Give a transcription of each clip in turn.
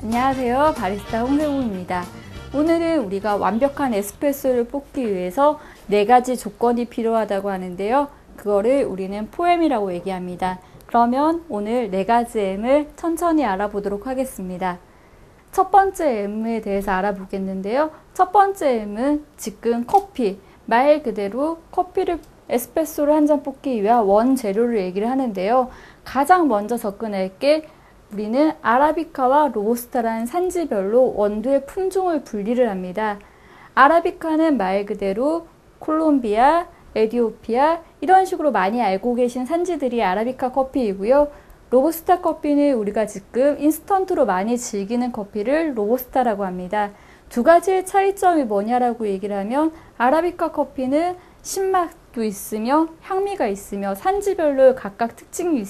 안녕하세요. 바리스타 홍세웅입니다. 오늘은 우리가 완벽한 에스프레소를 뽑기 위해서 4가지 조건이 필요하다고 하는데요. 그거를 우리는 포엠이라고 얘기합니다. 그러면 오늘 4가지 M을 천천히 알아보도록 하겠습니다. 첫 번째 M에 대해서 알아보겠는데요. 첫 번째 M은 지금 커피, 말 그대로 커피를 에스프레소를 한 잔 뽑기 위한 원재료를 얘기를 하는데요. 가장 먼저 접근할 게 우리는 아라비카와 로부스타라는 산지별로 원두의 품종을 분리를 합니다. 아라비카는 말 그대로 콜롬비아, 에티오피아 이런 식으로 많이 알고 계신 산지들이 아라비카 커피이고요. 로부스타 커피는 우리가 지금 인스턴트로 많이 즐기는 커피를 로부스타라고 합니다. 두 가지의 차이점이 뭐냐라고 얘기를 하면 아라비카 커피는 신맛도 있으며 향미가 있으며 산지별로 각각 특징이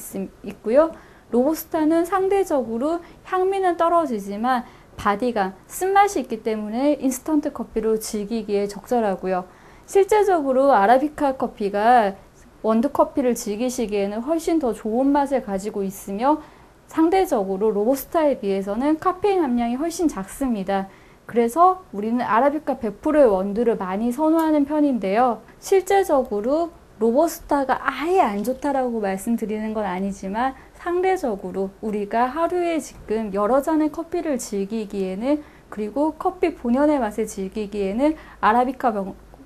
있고요. 로부스타는 상대적으로 향미는 떨어지지만 바디감, 쓴맛이 있기 때문에 인스턴트 커피로 즐기기에 적절하고요. 실제적으로 아라비카 커피가 원두 커피를 즐기시기에는 훨씬 더 좋은 맛을 가지고 있으며 상대적으로 로부스타에 비해서는 카페인 함량이 훨씬 작습니다. 그래서 우리는 아라비카 100%의 원두를 많이 선호하는 편인데요. 실제적으로 로부스타가 아예 안 좋다라고 말씀드리는 건 아니지만 상대적으로 우리가 하루에 지금 여러 잔의 커피를 즐기기에는 그리고 커피 본연의 맛을 즐기기에는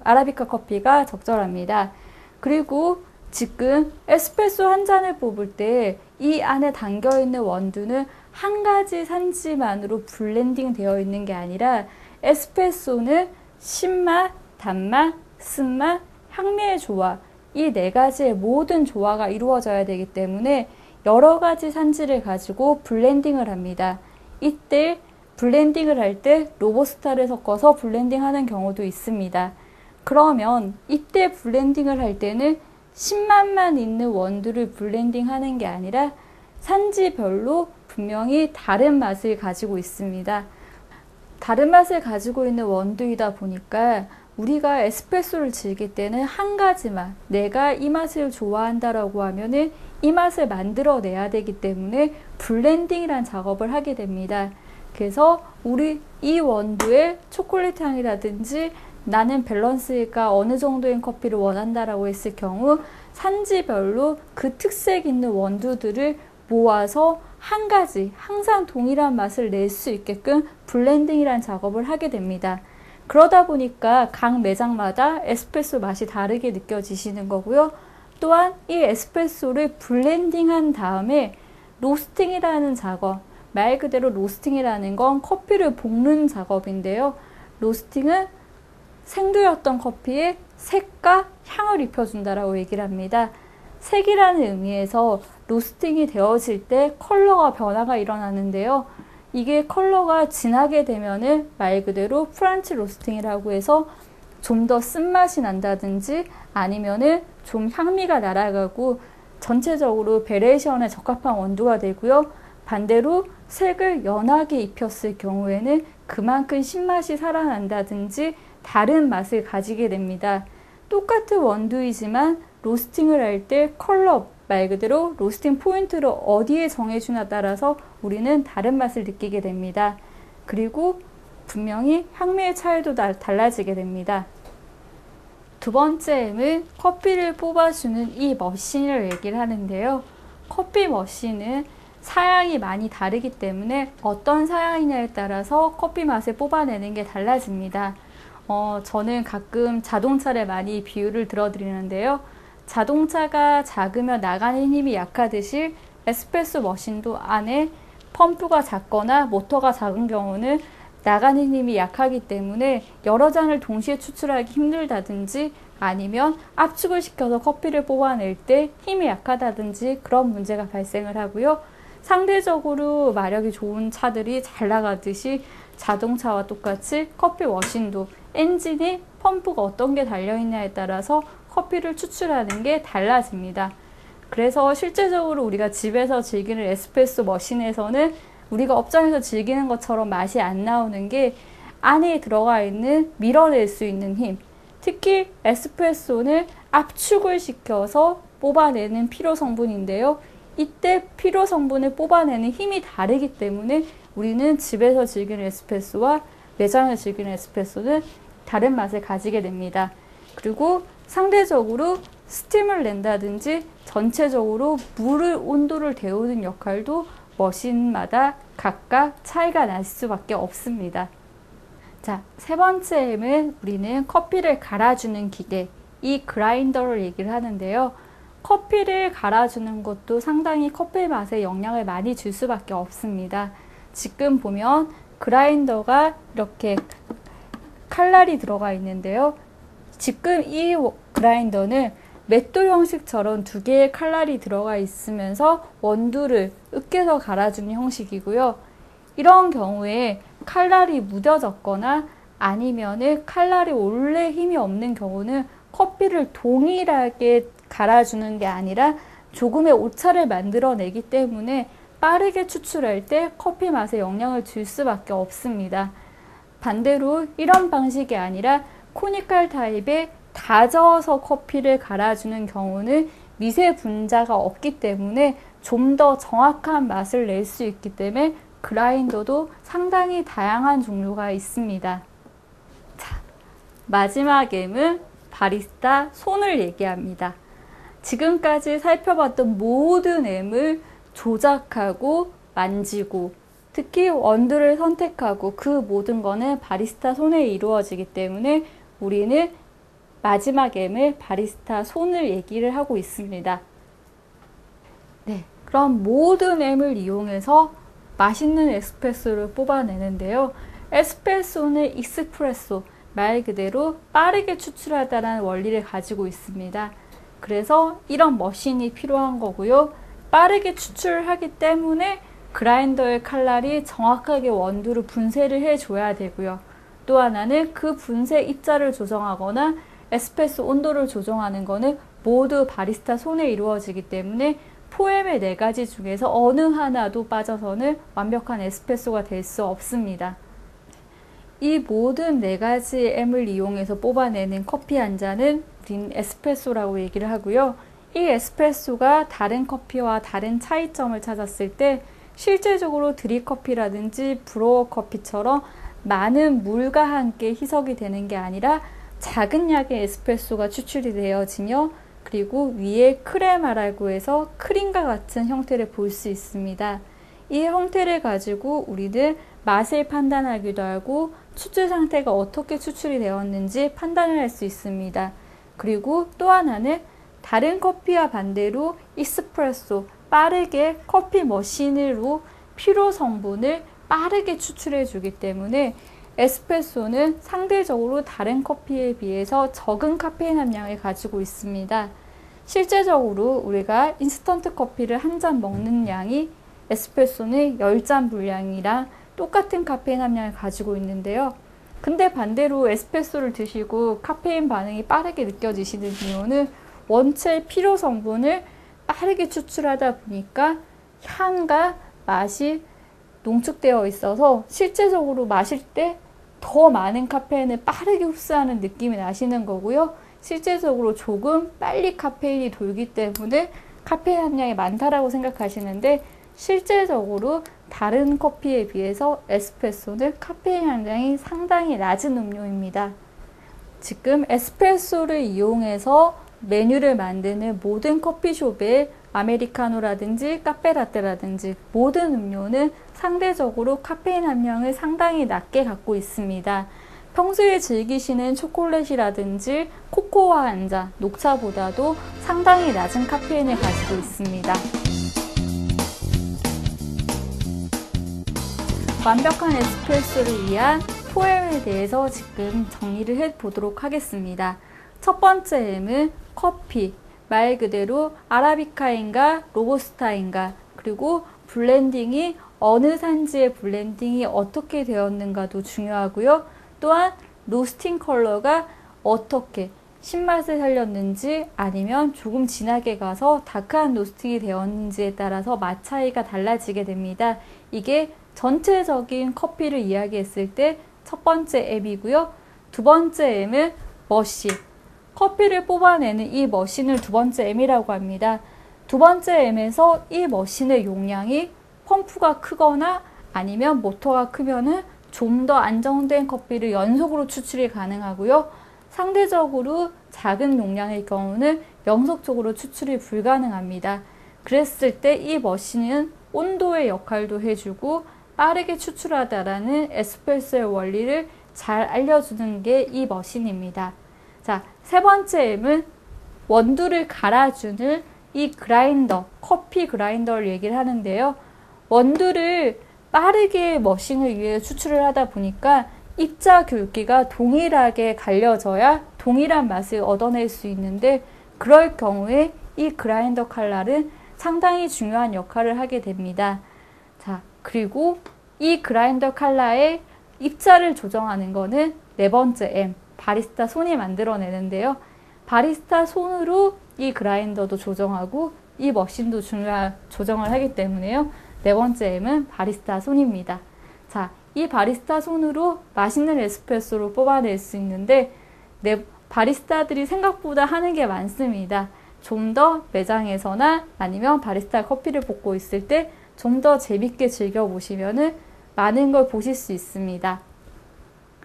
아라비카 커피가 적절합니다. 그리고 지금 에스프레소 한 잔을 뽑을 때 이 안에 담겨있는 원두는 한 가지 산지만으로 블렌딩 되어 있는 게 아니라 에스프레소는 신맛, 단맛, 쓴맛, 향미의 조화 이 4가지의 모든 조화가 이루어져야 되기 때문에 여러 가지 산지를 가지고 블렌딩을 합니다. 이때 블렌딩을 할 때 로부스타를 섞어서 블렌딩하는 경우도 있습니다. 그러면 이때 블렌딩을 할 때는 신맛만 있는 원두를 블렌딩하는 게 아니라 산지별로 분명히 다른 맛을 가지고 있습니다. 다른 맛을 가지고 있는 원두이다 보니까 우리가 에스프레소를 즐길 때는 한 가지 맛, 내가 이 맛을 좋아한다라고 하면은 이 맛을 만들어내야 되기 때문에 블렌딩이라는 작업을 하게 됩니다. 그래서 우리 이 원두의 초콜릿 향이라든지 나는 밸런스가 어느 정도의 커피를 원한다라고 했을 경우 산지별로 그 특색 있는 원두들을 모아서 한 가지, 항상 동일한 맛을 낼 수 있게끔 블렌딩이라는 작업을 하게 됩니다. 그러다 보니까 각 매장마다 에스프레소 맛이 다르게 느껴지시는 거고요. 또한 이 에스프레소를 블렌딩한 다음에 로스팅이라는 작업, 말 그대로 로스팅이라는 건 커피를 볶는 작업인데요. 로스팅은 생두였던 커피에 색과 향을 입혀준다라고 얘기를 합니다. 색이라는 의미에서 로스팅이 되어질 때 컬러가 변화가 일어나는데요. 이게 컬러가 진하게 되면은 말 그대로 프렌치 로스팅이라고 해서 좀 더 쓴맛이 난다든지 아니면은 좀 향미가 날아가고 전체적으로 베레이션에 적합한 원두가 되고요. 반대로 색을 연하게 입혔을 경우에는 그만큼 신맛이 살아난다든지 다른 맛을 가지게 됩니다. 똑같은 원두이지만 로스팅을 할 때 컬러 말 그대로 로스팅 포인트를 어디에 정해주냐에 따라서 우리는 다른 맛을 느끼게 됩니다. 그리고 분명히 향미의 차이도 달라지게 됩니다. 두 번째 M은 커피를 뽑아주는 이 머신을 얘기를 하는데요. 커피 머신은 사양이 많이 다르기 때문에 어떤 사양이냐에 따라서 커피 맛을 뽑아내는 게 달라집니다. 저는 가끔 자동차를 많이 비유를 들어드리는데요. 자동차가 작으면 나가는 힘이 약하듯이 에스프레소 머신도 안에 펌프가 작거나 모터가 작은 경우는 나가는 힘이 약하기 때문에 여러 잔을 동시에 추출하기 힘들다든지 아니면 압축을 시켜서 커피를 뽑아낼 때 힘이 약하다든지 그런 문제가 발생을 하고요. 상대적으로 마력이 좋은 차들이 잘 나가듯이 자동차와 똑같이 커피 머신도 엔진이 펌프가 어떤 게 달려있냐에 따라서 커피를 추출하는 게 달라집니다. 그래서 실제적으로 우리가 집에서 즐기는 에스프레소 머신에서는 우리가 업장에서 즐기는 것처럼 맛이 안 나오는 게 안에 들어가 있는 밀어낼 수 있는 힘, 특히 에스프레소는 압축을 시켜서 뽑아내는 필요 성분인데요. 이때 필요 성분을 뽑아내는 힘이 다르기 때문에 우리는 집에서 즐기는 에스프레소와 매장에서 즐기는 에스프레소는 다른 맛을 가지게 됩니다. 그리고 상대적으로 스팀을 낸다든지 전체적으로 물을 온도를 데우는 역할도 머신마다 각각 차이가 날 수밖에 없습니다. 자, 세 번째 M은 우리는 커피를 갈아주는 기계, 이 그라인더를 얘기를 하는데요. 커피를 갈아주는 것도 상당히 커피 맛에 영향을 많이 줄 수밖에 없습니다. 지금 보면 그라인더가 이렇게 칼날이 들어가 있는데요. 지금 이 그라인더는 맷돌 형식처럼 두 개의 칼날이 들어가 있으면서 원두를 으깨서 갈아주는 형식이고요. 이런 경우에 칼날이 무뎌졌거나 아니면은 칼날이 원래 힘이 없는 경우는 커피를 동일하게 갈아주는 게 아니라 조금의 오차를 만들어내기 때문에 빠르게 추출할 때 커피 맛에 영향을 줄 수밖에 없습니다. 반대로 이런 방식이 아니라 코니컬 타입의 다져서 커피를 갈아주는 경우는 미세 분자가 없기 때문에 좀 더 정확한 맛을 낼 수 있기 때문에 그라인더도 상당히 다양한 종류가 있습니다. 자, 마지막 M은 바리스타 손을 얘기합니다. 지금까지 살펴봤던 모든 M을 조작하고 만지고 특히 원두를 선택하고 그 모든 거는 바리스타 손에 이루어지기 때문에 우리는 마지막 M을 바리스타 손을 얘기를 하고 있습니다. 네, 그럼 모든 M을 이용해서 맛있는 에스프레소를 뽑아내는데요. 에스프레소는 익스프레소, 말 그대로 빠르게 추출하다라는 원리를 가지고 있습니다. 그래서 이런 머신이 필요한 거고요. 빠르게 추출하기 때문에 그라인더의 칼날이 정확하게 원두를 분쇄를 해줘야 되고요. 또 하나는 그 분쇄 입자를 조정하거나 에스프레소 온도를 조정하는 거는 모두 바리스타 손에 이루어지기 때문에 포엠의 4가지 중에서 어느 하나도 빠져서는 완벽한 에스프레소가 될 수 없습니다. 이 모든 4가지 M을 이용해서 뽑아내는 커피 한 잔은 우린 에스프레소라고 얘기를 하고요. 이 에스프레소가 다른 커피와 다른 차이점을 찾았을 때 실제적으로 드립커피라든지 브로워 커피처럼 많은 물과 함께 희석이 되는 게 아니라 작은 양의 에스프레소가 추출이 되어지며 그리고 위에 크레마라고 해서 크림과 같은 형태를 볼 수 있습니다. 이 형태를 가지고 우리는 맛을 판단하기도 하고 추출 상태가 어떻게 추출이 되었는지 판단을 할 수 있습니다. 그리고 또 하나는 다른 커피와 반대로 익스프레소, 빠르게 커피 머신으로 피로 성분을 빠르게 추출해 주기 때문에 에스프레소는 상대적으로 다른 커피에 비해서 적은 카페인 함량을 가지고 있습니다. 실제적으로 우리가 인스턴트 커피를 한 잔 먹는 양이 에스프레소는 10잔 분량이랑 똑같은 카페인 함량을 가지고 있는데요. 근데 반대로 에스프레소를 드시고 카페인 반응이 빠르게 느껴지시는 이유는 원체 피로 성분을 빠르게 추출하다 보니까 향과 맛이 농축되어 있어서 실제적으로 마실 때 더 많은 카페인을 빠르게 흡수하는 느낌이 나시는 거고요. 실제적으로 조금 빨리 카페인이 돌기 때문에 카페인 함량이 많다라고 생각하시는데 실제적으로 다른 커피에 비해서 에스프레소는 카페인 함량이 상당히 낮은 음료입니다. 지금 에스프레소를 이용해서 메뉴를 만드는 모든 커피숍의 아메리카노라든지 카페라떼라든지 모든 음료는 상대적으로 카페인 함량을 상당히 낮게 갖고 있습니다. 평소에 즐기시는 초콜릿이라든지 코코아 한 잔, 녹차보다도 상당히 낮은 카페인을 가지고 있습니다. 완벽한 에스프레소를 위한 포엠에 대해서 지금 정리를 해보도록 하겠습니다. 첫 번째 M은 커피, 말 그대로 아라비카인가 로부스타인가 그리고 블렌딩이 어느 산지의 블렌딩이 어떻게 되었는가도 중요하고요. 또한 로스팅 컬러가 어떻게 신맛을 살렸는지 아니면 조금 진하게 가서 다크한 로스팅이 되었는지에 따라서 맛 차이가 달라지게 됩니다. 이게 전체적인 커피를 이야기했을 때 첫 번째 M이고요. 두 번째 M은 머신. 커피를 뽑아내는 이 머신을 두 번째 M이라고 합니다. 두 번째 M에서 이 머신의 용량이 펌프가 크거나 아니면 모터가 크면은 좀 더 안정된 커피를 연속으로 추출이 가능하고요. 상대적으로 작은 용량의 경우는 연속적으로 추출이 불가능합니다. 그랬을 때 이 머신은 온도의 역할도 해주고 빠르게 추출하다라는 에스프레소의 원리를 잘 알려주는 게 이 머신입니다. 자, 세 번째 M은 원두를 갈아주는 이 그라인더, 커피 그라인더를 얘기를 하는데요. 원두를 빠르게 머신을 위해 추출을 하다 보니까 입자 굵기가 동일하게 갈려져야 동일한 맛을 얻어낼 수 있는데, 그럴 경우에 이 그라인더 칼날은 상당히 중요한 역할을 하게 됩니다. 자, 그리고 이 그라인더 칼날의 입자를 조정하는 거는 네 번째 M, 바리스타 손이 만들어내는데요. 바리스타 손으로 이 그라인더도 조정하고 이 머신도 중요한 조정을 하기 때문에요. 네 번째 M은 바리스타 손입니다. 자, 이 바리스타 손으로 맛있는 에스프레소를 뽑아낼 수 있는데 바리스타들이 생각보다 하는 게 많습니다. 좀 더 매장에서나 아니면 바리스타 커피를 볶고 있을 때 좀 더 재밌게 즐겨보시면 많은 걸 보실 수 있습니다.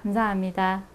감사합니다.